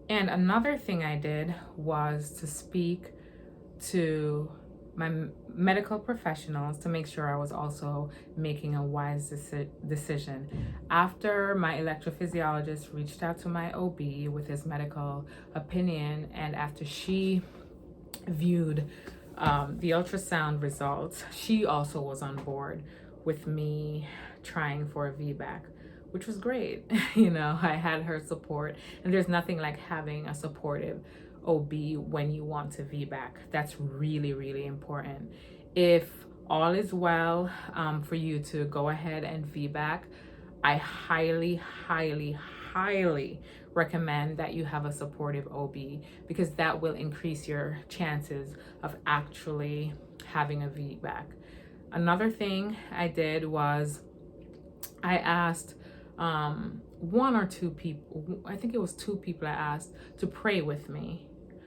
And another thing I did was to speak to my medical professionals to make sure I was also making a wise decision. After my electrophysiologist reached out to my OB with his medical opinion, and after she viewed the ultrasound results, she also was on board with me trying for a VBAC, which was great. I had her support, and there's nothing like having a supportive OB when you want to VBAC. That's really, really important. If all is well for you to go ahead and VBAC, I highly, highly, highly recommend that you have a supportive OB, because that will increase your chances of actually having a VBAC. Another thing I did was I asked one or two people, I think it was two people I asked to pray with me,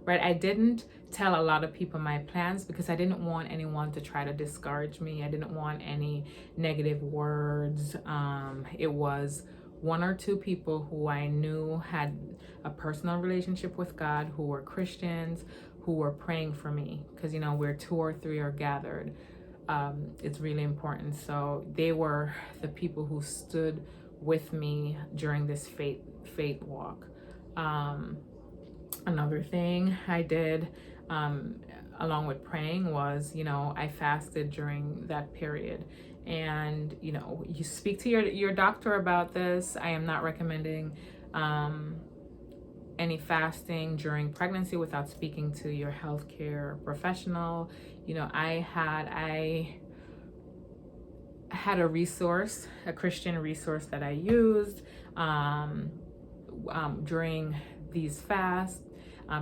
right? I didn't tell a lot of people my plans because I didn't want anyone to try to discourage me. I didn't want any negative words. It was one or two people who I knew had a personal relationship with God, who were Christians, who were praying for me, because where two or three are gathered, it's really important. So they were the people who stood with me during this faith walk. Another thing I did along with praying was, I fasted during that period. And, you speak to your doctor about this. I am not recommending any fasting during pregnancy without speaking to your healthcare professional. I had a resource, a Christian resource that I used during these fasts,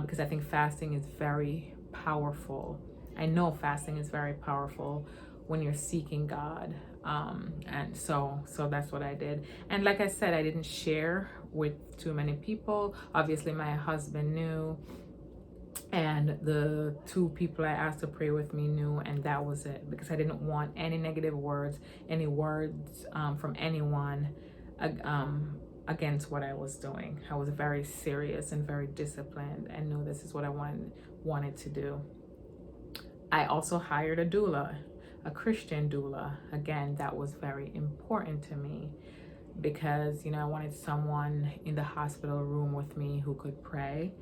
because I think fasting is very powerful. I know fasting is very powerful when you're seeking God. And so that's what I did. And like I said, I didn't share with too many people. Obviously, my husband knew, and the two people I asked to pray with me knew, and that was it, because I didn't want any negative words, any words from anyone against what I was doing. I was very serious and very disciplined and knew this is what I wanted to do. I also hired a doula, a Christian doula. Again, that was very important to me, because I wanted someone in the hospital room with me who could pray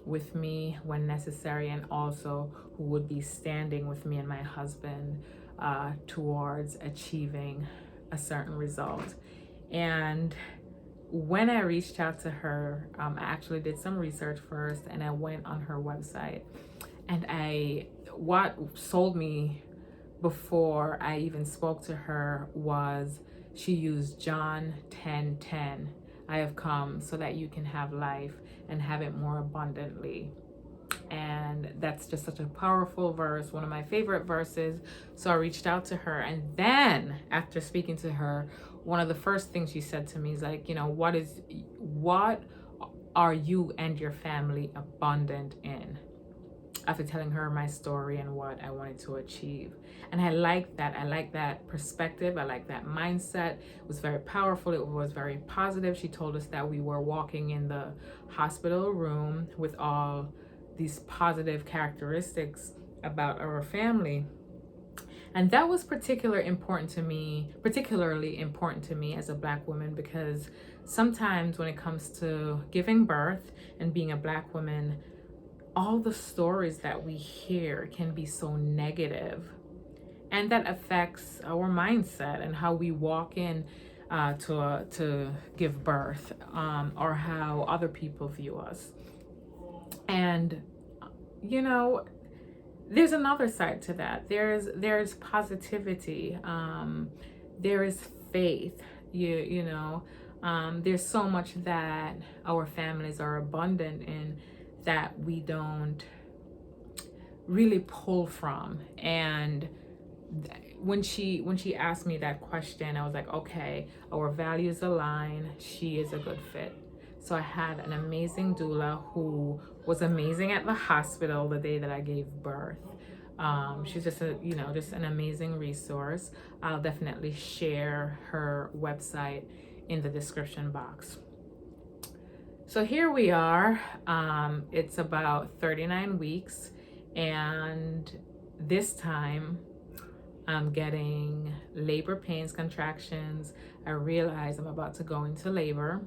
with me when necessary, and also who would be standing with me and my husband towards achieving a certain result. And when I reached out to her, I actually did some research first, and I went on her website. And what sold me before I even spoke to her was she used John 10:10. I have come so that you can have life and have it more abundantly. And that's just such a powerful verse, one of my favorite verses. So I reached out to her, and then after speaking to her, one of the first things she said to me is like, what are you and your family abundant in? After telling her my story and what I wanted to achieve. And I like that. I like that perspective. I like that mindset. It was very powerful. It was very positive. She told us that we were walking in the hospital room with all these positive characteristics about our family. And that was particularly important to me as a Black woman, because sometimes when it comes to giving birth and being a Black woman, all the stories that we hear can be so negative, and that affects our mindset and how we walk in to give birth, or how other people view us. And there's another side to that. There's positivity. There is faith. There's so much that our families are abundant in that we don't really pull from. And when she asked me that question, I was like, okay, our values align. She is a good fit. So I had an amazing doula who was amazing at the hospital the day that I gave birth. She's just an amazing resource. I'll definitely share her website in the description box. So here we are. It's about 39 weeks, and this time I'm getting labor pains, contractions. I realize I'm about to go into labor.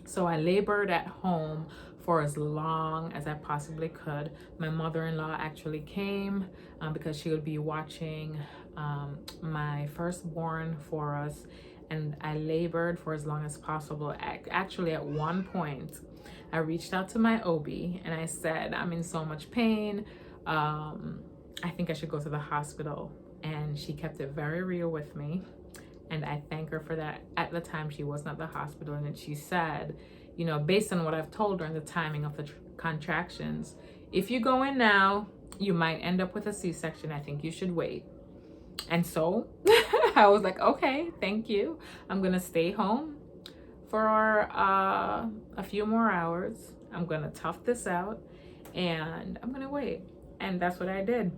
So I labored at home for as long as I possibly could. My mother-in-law actually came because she would be watching my firstborn for us, and I labored for as long as possible. Actually, at one point, I reached out to my OB and I said, I'm in so much pain. I think I should go to the hospital. And she kept it very real with me. And I thank her for that. At the time, she wasn't at the hospital. And she said, you know, based on what I've told her and the timing of the contractions, if you go in now, you might end up with a C-section. I think you should wait. And so I was like, okay, thank you. I'm going to stay home for a few more hours. I'm going to tough this out and I'm going to wait. And that's what I did.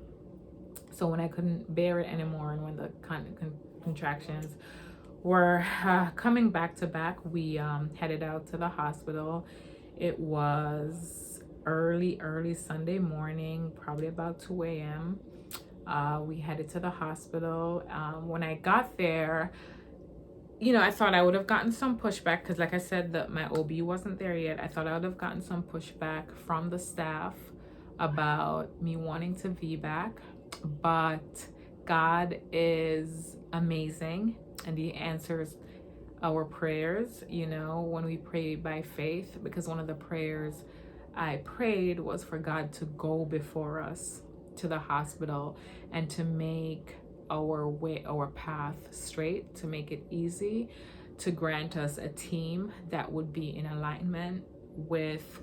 So when I couldn't bear it anymore and when the contractions were coming back to back, we headed out to the hospital. It was early Sunday morning, probably about 2 a.m. We headed to the hospital. When I got there, you know, I thought I would have gotten some pushback because, like I said, that my OB wasn't there yet. I thought I would have gotten some pushback from the staff about me wanting to VBAC, but God is amazing and He answers our prayers, you know, when we pray by faith, because one of the prayers I prayed was for God to go before us to the hospital and to make our path straight, to make it easy, to grant us a team that would be in alignment with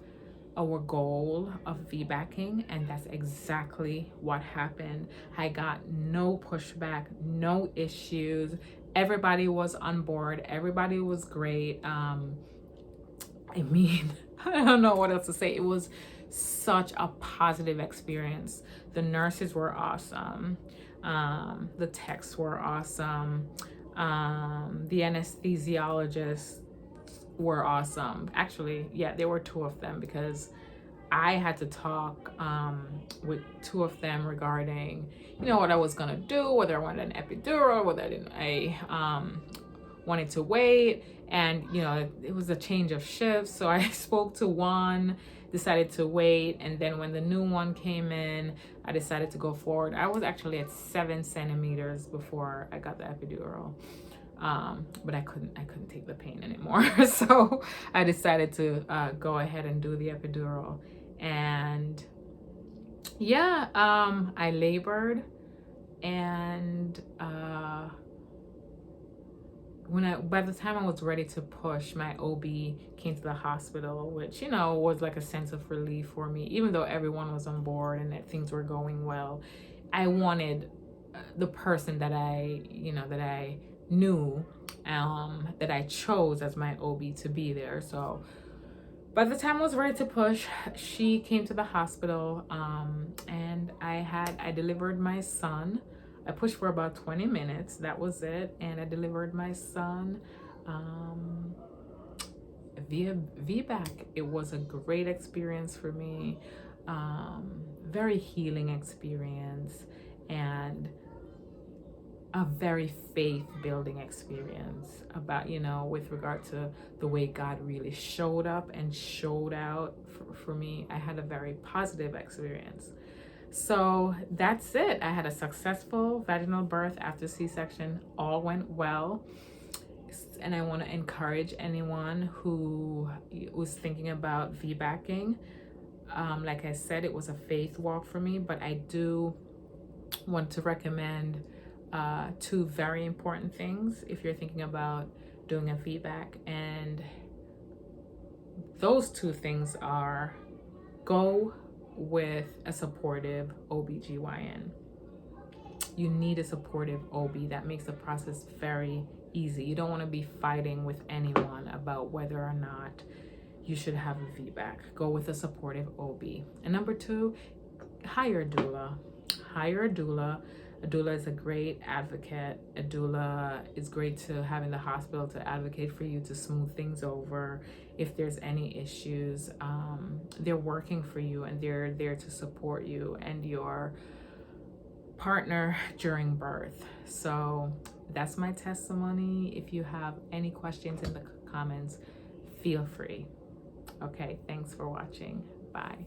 our goal of VBACing, and that's exactly what happened. I got no pushback, no issues. Everybody was on board. Everybody was great. I mean, I don't know what else to say. It was such a positive experience. The nurses were awesome. The techs were awesome. The anesthesiologists were awesome. Actually, yeah, there were two of them because I had to talk with two of them regarding, you know, what I was gonna do, whether I wanted an epidural, whether I wanted to wait, and you know, it was a change of shifts. So I spoke to one, decided to wait, and then when the new one came in, I decided to go forward. I was actually at 7 centimeters before I got the epidural. But I couldn't take the pain anymore. So I decided to go ahead and do the epidural. And yeah, I labored, and by the time I was ready to push, my OB came to the hospital, which, you know, was like a sense of relief for me. Even though everyone was on board and that things were going well, I wanted the person that I knew, that I chose as my OB to be there. So by the time I was ready to push, she came to the hospital, and I delivered my son. I pushed for about 20 minutes. That was it. And I delivered my son via VBAC. It was a great experience for me. Very healing experience, and a very faith-building experience about, you know, with regard to the way God really showed up and showed out for me. I had a very positive experience. So that's it. I had a successful vaginal birth after C-section. All went well. And I want to encourage anyone who was thinking about VBACing. Like I said, it was a faith walk for me, but I do want to recommend two very important things if you're thinking about doing a VBAC. And those two things are: go with a supportive OBGYN. You need a supportive OB. That makes the process very easy. You don't want to be fighting with anyone about whether or not you should have a VBAC. Go with a supportive OB. And number two, hire a doula. Hire a doula. A doula is a great advocate. A doula is great to have in the hospital to advocate for you, to smooth things over. if there's any issues, they're working for you and they're there to support you and your partner during birth. So that's my testimony. If you have any questions in the comments, feel free. Okay, thanks for watching. Bye.